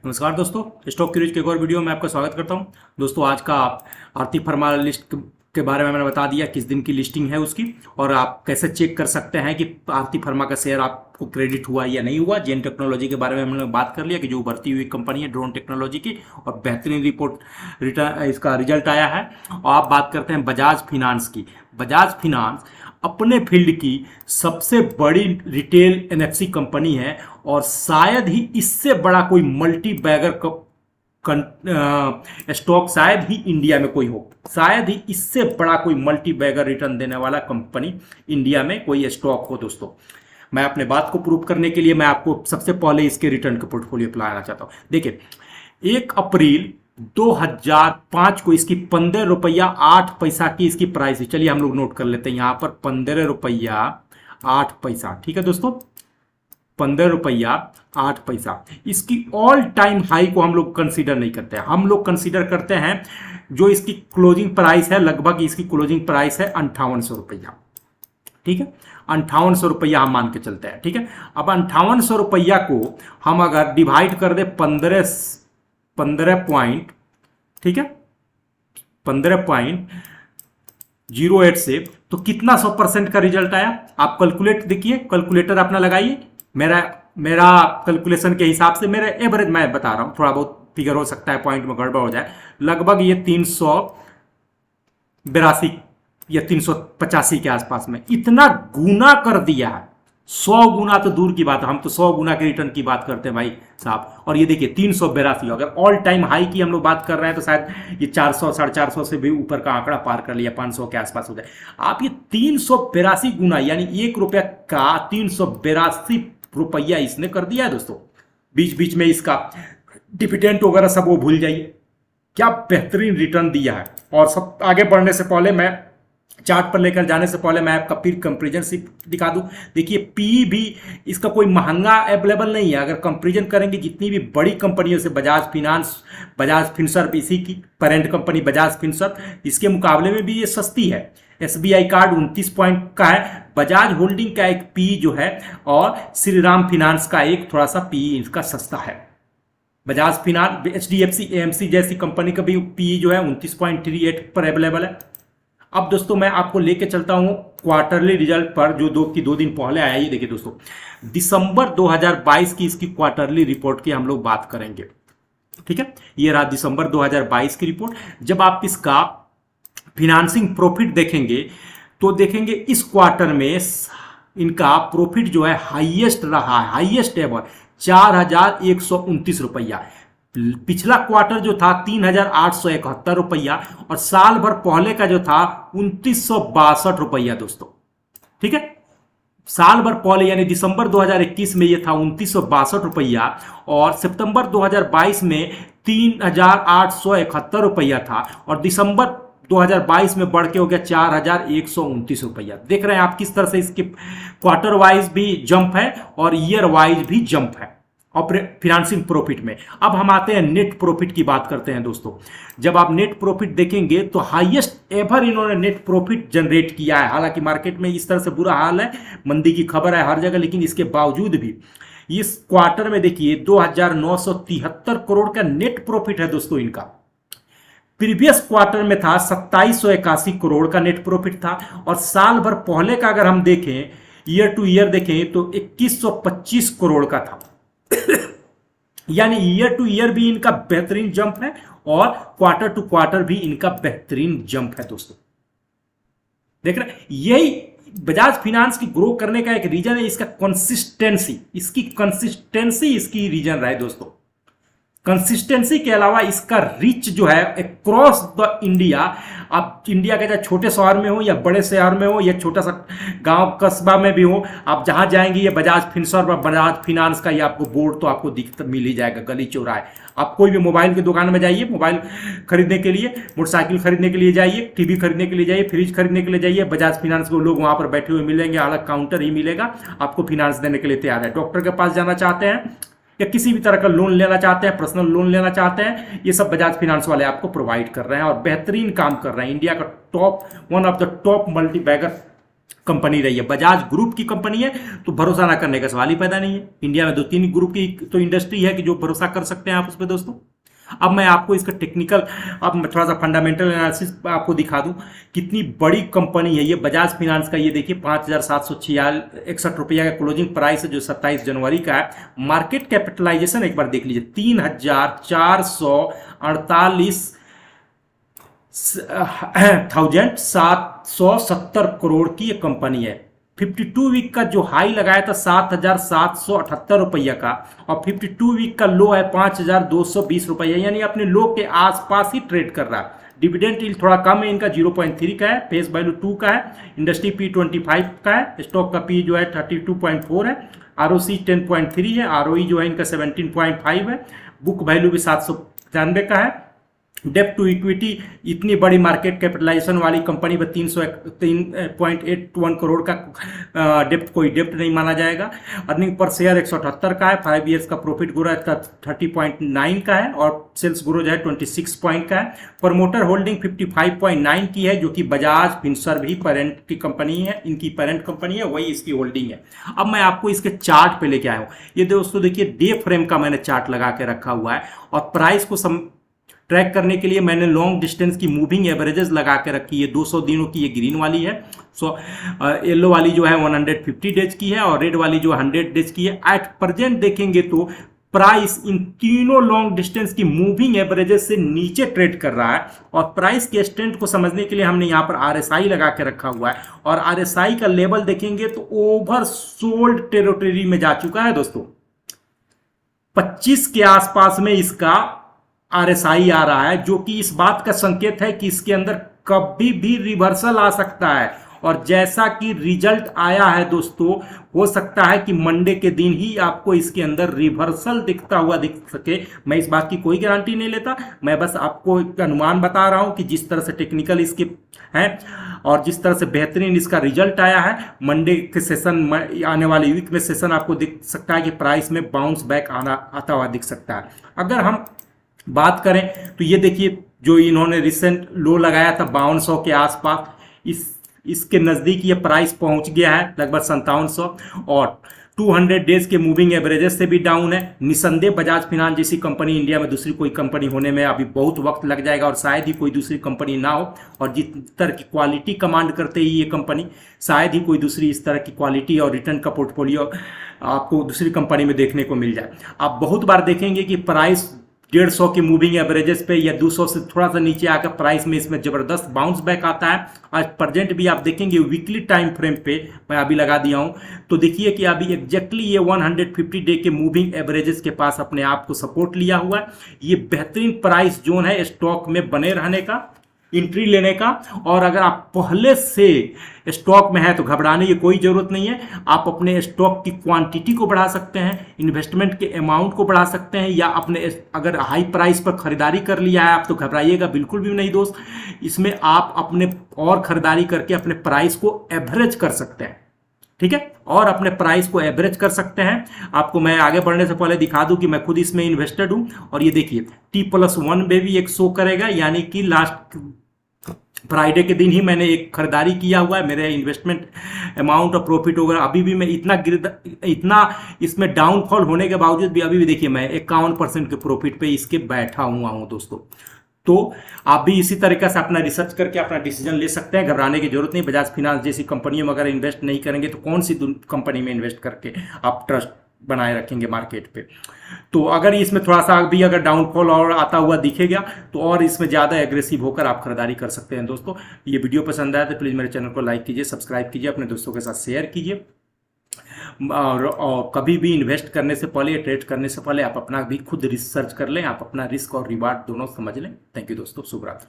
नमस्कार दोस्तों, stock cruise के एक और वीडियो में आपका स्वागत करता हूं। दोस्तों, आज का आरती फर्मा लिस्ट के बारे में मैंने बता दिया किस दिन की लिस्टिंग है उसकी, और आप कैसे चेक कर सकते हैं कि आरती फर्मा का शेयर आपको क्रेडिट हुआ या नहीं हुआ। जेन टेक्नोलॉजी के बारे में हमने बात कर लिया कि जो उभरती हुई कंपनी है ड्रोन टेक्नोलॉजी की, और बेहतरीन रिपोर्ट रिटर्न इसका रिजल्ट आया है। और आप बात करते हैं बजाज फिनांस की। बजाज फिनांस अपने फील्ड की सबसे बड़ी रिटेल एनएफसी कंपनी है, और शायद ही इससे बड़ा कोई मल्टी बैगर स्टॉक शायद ही इंडिया में कोई हो। शायद ही इससे बड़ा कोई मल्टी बैगर रिटर्न देने वाला कंपनी इंडिया में कोई स्टॉक हो। दोस्तों, मैं अपने बात को प्रूव करने के लिए मैं आपको सबसे पहले इसके रिटर्न के पोर्टफोलियो लाना चाहता हूं। देखिए, 1 अप्रैल 2005 को इसकी 15 रुपया 8 पैसा की इसकी प्राइस है। चलिए हम लोग नोट कर लेते हैं यहां पर 15 रुपया 8 पैसा। ठीक है दोस्तों, 15 रुपया 8 पैसा इसकी ऑल टाइम हाई को हम लोग कंसीडर नहीं करते हैं। हम लोग कंसीडर करते हैं जो इसकी क्लोजिंग प्राइस है, लगभग इसकी क्लोजिंग प्राइस है 5800 रुपया। ठीक है, 5800 रुपया हम मान के चलते हैं। ठीक है, अब 5800 रुपया को हम अगर डिवाइड कर दे 15 पॉइंट, ठीक है, 15.08 से, तो कितना 100% का रिजल्ट आया। आप कैलकुलेट देखिए, कैलकुलेटर अपना लगाइए। मेरा कैलकुलेशन के हिसाब से, मेरा एवरेज मैं बता रहा हूं, थोड़ा बहुत फिगर हो सकता है, पॉइंट में गड़बड़ हो जाए। लगभग ये 382 या 385 के आसपास में इतना गुना कर दिया है। 100 गुना तो दूर की बात है, हम तो 100 गुना के रिटर्न की बात करते हैं भाई साहब। और ये देखिए 382, अगर ऑल टाइम हाई की हम लोग बात कर रहे हैं तो शायद ये 400 450 से भी ऊपर का आंकड़ा पार कर लिया, 500 के आसपास हो जाए। आप ये 382 गुना, यानी 1 रुपया का 382 रुपया इसने कर दिया है दोस्तों। बीच बीच में इसका डिविडेंड वगैरह सब वो भूल जाइए, क्या बेहतरीन रिटर्न दिया है। और सब आगे बढ़ने से पहले, मैं चार्ट पर लेकर जाने से पहले, मैं आपका फिर कंपेरिजन दिखा दूं। देखिए, पी भी इसका कोई महंगा अवेलेबल नहीं है। अगर कंपेरिजन करेंगे जितनी भी बड़ी कंपनियों से, बजाज फिनांस, बजाज फिनसर्व, इसी की पेरेंट कंपनी बजाज फिनसर्व, इसके मुकाबले में भी ये सस्ती है। एसबीआई कार्ड 29 पॉइंट का है, बजाज होल्डिंग का एक पी जो है, और श्रीराम फिनांस का एक थोड़ा सा पी इसका सस्ता है। बजाज फिनांस, एचडीएफसी, एएमसी जैसी कंपनी का भी पी जो है 29.38 पर अवेलेबल है। अब दोस्तों, मैं आपको लेके चलता हूं क्वार्टरली रिजल्ट पर, जो 2 दिन पहले आया। ये देखिए दोस्तों, दिसंबर 2022 की इसकी क्वार्टरली रिपोर्ट की हम लोग बात करेंगे। ठीक है, ये रहा दिसंबर 2022 की रिपोर्ट। जब आप इसका फिनांसिंग प्रॉफिट देखेंगे तो देखेंगे इस क्वार्टर में इनका प्रॉफिट जो है हाईएस्ट रहा है, हाईएस्ट एवर 4129 रुपया। पिछला क्वार्टर जो था 3871 रुपया, और साल भर पहले का जो था 2962 रुपया दोस्तों। ठीक है, साल भर पहले यानी दिसंबर 2021 में ये था 2962 रुपया, और सितंबर 2022 में 3871 रुपया था, और दिसंबर 2022 में बढ़ के हो गया 4129 रुपया। देख रहे हैं आप किस तरह से इसके क्वार्टर वाइज भी जंप है और ईयर वाइज भी जंप है फिनांसिंग प्रॉफिट में। अब हम आते हैं नेट प्रॉफिट की बात करते हैं दोस्तों। जब आप नेट प्रॉफिट देखेंगे तो हाईएस्ट एवर इन्होंने नेट प्रॉफिट जनरेट किया है। हालांकि मार्केट में इस तरह से बुरा हाल है, मंदी की खबर है हर जगह, लेकिन इसके बावजूद भी इस क्वार्टर में देखिए 2973 करोड़ का नेट प्रॉफिट है दोस्तों इनका। प्रीवियस क्वार्टर में था 2781 करोड़ का नेट प्रॉफिट था, और साल भर पहले का अगर हम देखें, ईयर टू ईयर देखें, तो 2125 करोड़ का था। यानी ईयर टू ईयर भी इनका बेहतरीन जंप है, और क्वार्टर टू क्वार्टर भी इनका बेहतरीन जंप है दोस्तों। देख रहे हैं, यही बजाज फिनांस की ग्रो करने का एक रीजन है इसका कंसिस्टेंसी। इसकी कंसिस्टेंसी इसकी रीजन रहा है दोस्तों। कंसिस्टेंसी के अलावा इसका रीच जो है अक्रॉस द इंडिया, आप इंडिया के चाहे छोटे शहर में हो या बड़े शहर में हो या छोटा सा गांव कस्बा में भी हो, आप जहां जाएंगे ये बजाज फिनसर्व और बजाज फिनांस का ये आपको बोर्ड तो आपको दिख मिल ही जाएगा गली चौराहे। आप कोई भी मोबाइल की दुकान में जाइए, मोबाइल खरीदने के लिए, मोटरसाइकिल खरीदने के लिए जाइए, टीवी खरीदने के लिए जाइए, फ्रिज खरीदने के लिए जाइए, बजाज फिनांस के लोग वहां पर बैठे हुए मिलेंगे, अलग काउंटर ही मिलेगा, आपको फिनांस देने के लिए तैयार है। डॉक्टर के पास जाना चाहते हैं या किसी भी तरह का लोन लेना चाहते हैं, पर्सनल लोन लेना चाहते हैं, ये सब बजाज फिनांस वाले आपको प्रोवाइड कर रहे हैं और बेहतरीन काम कर रहे हैं। इंडिया का one of the top multibagger company रही है। बजाज ग्रुप की कंपनी है तो भरोसा ना करने का सवाल ही पैदा नहीं है। इंडिया में 2-3 ग्रुप की तो इंडस्ट्री है कि जो भरोसा कर सकते हैं आप उस पर दोस्तों। अब मैं आपको इसका टेक्निकल, अब मैं थोड़ा सा फंडामेंटल एनालिसिस आपको दिखा दूं कितनी बड़ी कंपनी है ये बजाज फाइनेंस का। ये देखिए 5,761 रुपया का क्लोजिंग प्राइस है जो 27 जनवरी का है। मार्केट कैपिटलाइजेशन एक बार देख लीजिए 3,448,770 करोड़ की ये कंपनी है। 52 वीक का जो हाई लगाया था 7,778 रुपया का और 52 वीक का लो है 5,220 रुपया, यानी अपने लो के आसपास ही ट्रेड कर रहा है। डिविडेंड यील्ड थोड़ा कम है इनका, 0.3 का है। फेस वैल्यू 2 का है। इंडस्ट्री पी 25 का है। स्टॉक का पी जो है 32.4 है। आरओसी 10.3 है। आरओई जो है इनका 17.5 है। बुक वैल्यू भी 795 का है। डेप्ट टू इक्विटी, इतनी बड़ी मार्केट कैपिटलाइजेशन वाली कंपनी पर 303.81 करोड़ का डेप्ट कोई डेप्ट नहीं माना जाएगा। अर्निंग पर शेयर 178 का है। 5 ईयर्स का प्रॉफिट ग्रोथ 30.9 का है और सेल्स ग्रोथ है 26 पॉइंट का है। प्रमोटर होल्डिंग 55.9 की है जो कि बजाज फिनसर्व ही पेरेंट की कंपनी है, इनकी पेरेंट कंपनी है, वही इसकी होल्डिंग है। अब मैं आपको इसके चार्ट पे लेके आया हूँ। ये दोस्तों देखिए डे फ्रेम का मैंने चार्ट लगा के रखा हुआ है और प्राइस को ट्रैक करने के लिए मैंने लॉन्ग डिस्टेंस की मूविंग एवरेजेस लगा के रखी है। 200 दिनों की ये ग्रीन वाली है। येलो वाली जो है 150 डेज की है और रेड वाली जो 100 डेज की है। एट प्रेजेंट देखेंगे तो प्राइस इन तीनों लॉन्ग डिस्टेंस की मूविंग एवरेजेस से नीचे ट्रेड कर रहा है और प्राइस के स्ट्रेंथ को समझने के लिए हमने यहाँ पर आरएसआई लगा के रखा हुआ है और आरएसआई का लेवल देखेंगे तो ओवर सोल्ड टेरिटरी में जा चुका है दोस्तों। 25 के आसपास में इसका आरएसआई आ रहा है जो कि इस बात का संकेत है कि इसके अंदर कभी भी रिवर्सल आ सकता है और जैसा कि रिजल्ट आया है दोस्तों, हो सकता है कि मंडे के दिन ही आपको इसके अंदर रिवर्सल दिखता हुआ दिख सके। मैं इस बात की कोई गारंटी नहीं लेता, मैं बस आपको एक अनुमान बता रहा हूं कि जिस तरह से टेक्निकल इसके है और जिस तरह से बेहतरीन इसका रिजल्ट आया है, मंडे के सेशन आने वाले वीक में सेशन आपको दिख सकता है कि प्राइस में बाउंस बैक आता हुआ दिख सकता है। अगर हम बात करें तो ये देखिए जो इन्होंने रिसेंट लो लगाया था 5200 के आसपास, इसके नज़दीक ये प्राइस पहुंच गया है लगभग 5700 और 200 डेज के मूविंग एवरेजेस से भी डाउन है। निसंदेह बजाज फाइनेंस जैसी कंपनी इंडिया में दूसरी कोई कंपनी होने में अभी बहुत वक्त लग जाएगा और शायद ही कोई दूसरी कंपनी ना हो और जिस तरह की क्वालिटी कमांड करते ही ये कंपनी, शायद ही कोई दूसरी इस तरह की क्वालिटी और रिटर्न का पोर्टफोलियो आपको दूसरी कंपनी में देखने को मिल जाए। आप बहुत बार देखेंगे कि प्राइस 150 की मूविंग एवरेजेस पे या 200 से थोड़ा सा नीचे आकर प्राइस में इसमें जबरदस्त बाउंस बैक आता है। आज प्रेजेंट भी आप देखेंगे वीकली टाइम फ्रेम पे मैं अभी लगा दिया हूं तो देखिए कि अभी एग्जैक्टली ये 150 डे के मूविंग एवरेजेस के पास अपने आप को सपोर्ट लिया हुआ है। ये बेहतरीन प्राइस जोन है स्टॉक में बने रहने का, एंट्री लेने का। और अगर आप पहले से स्टॉक में है तो घबराने की कोई जरूरत नहीं है। आप अपने स्टॉक की क्वांटिटी को बढ़ा सकते हैं, इन्वेस्टमेंट के अमाउंट को बढ़ा सकते हैं या अपने अगर हाई प्राइस पर खरीदारी कर लिया है आप तो घबराइएगा बिल्कुल भी नहीं दोस्त। इसमें आप अपने और खरीदारी करके अपने प्राइस को एवरेज कर सकते हैं, ठीक है, और अपने प्राइस को एवरेज कर सकते हैं। आपको मैं आगे बढ़ने से पहले दिखा दूं कि मैं खुद इसमें इन्वेस्टेड हूं और ये देखिए T+1 में भी एक शो करेगा, यानी कि लास्ट फ्राइडे के दिन ही मैंने एक खरीदारी किया हुआ है। मेरे इन्वेस्टमेंट अमाउंट और प्रॉफिट वगैरह अभी भी मैं इतना इसमें डाउनफॉल होने के बावजूद भी अभी भी देखिए मैं 51% के प्रॉफिट पे इसके बैठा हुआ हूं दोस्तों। तो आप भी इसी तरीके से अपना रिसर्च करके अपना डिसीजन ले सकते हैं, घबराने की जरूरत नहीं। बजाज फाइनेंस जैसी कंपनियों में अगर इन्वेस्ट नहीं करेंगे तो कौन सी कंपनी में इन्वेस्ट करके आप ट्रस्ट बनाए रखेंगे मार्केट पे। तो अगर इसमें थोड़ा सा भी अगर डाउनफॉल और आता हुआ दिखेगा तो और इसमें ज़्यादा एग्रेसिव होकर आप खरीदारी कर सकते हैं दोस्तों। ये वीडियो पसंद आया तो प्लीज़ मेरे चैनल को लाइक कीजिए, सब्सक्राइब कीजिए, अपने दोस्तों के साथ शेयर कीजिए और कभी भी इन्वेस्ट करने से पहले या ट्रेड करने से पहले आप अपना भी खुद रिसर्च कर लें, आप अपना रिस्क और रिवार्ड दोनों समझ लें। थैंक यू दोस्तों, शुभ रात्रि।